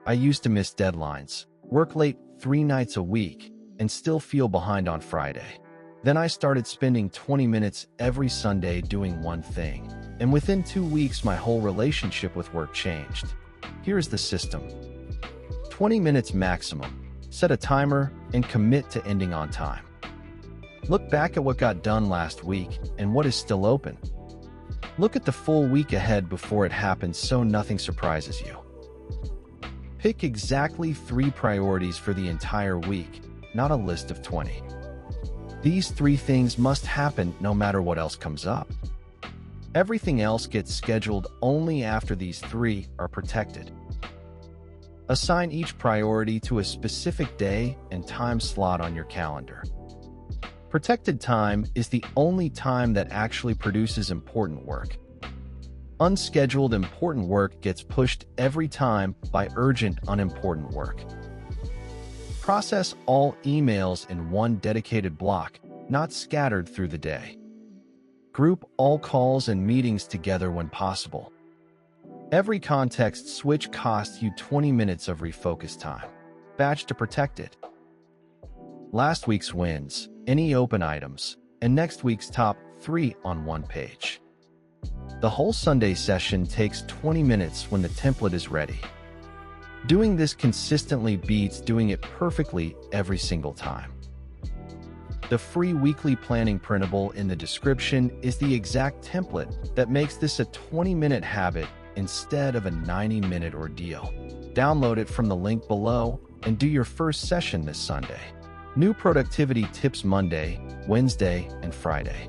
I used to miss deadlines, work late 3 nights a week, and still feel behind on Friday. Then I started spending 20 minutes every Sunday doing one thing, and within 2 weeks my whole relationship with work changed. Here's the system. 20 minutes maximum. Set a timer and commit to ending on time. Look back at what got done last week and what is still open. Look at the full week ahead before it happens so nothing surprises you. Pick exactly 3 priorities for the entire week, not a list of 20. These 3 things must happen no matter what else comes up. Everything else gets scheduled only after these 3 are protected. Assign each priority to a specific day and time slot on your calendar. Protected time is the only time that actually produces important work. Unscheduled important work gets pushed every time by urgent unimportant work. Process all emails in one dedicated block, not scattered through the day. Group all calls and meetings together when possible. Every context switch costs you 20 minutes of refocus time. Batch to protect it. Last week's wins, any open items, and next week's top 3 on one page. The whole Sunday session takes 20 minutes when the template is ready. Doing this consistently beats doing it perfectly every single time. The free weekly planning printable in the description is the exact template that makes this a 20-minute habit instead of a 90-minute ordeal. Download it from the link below and do your first session this Sunday. New productivity tips Monday, Wednesday, and Friday.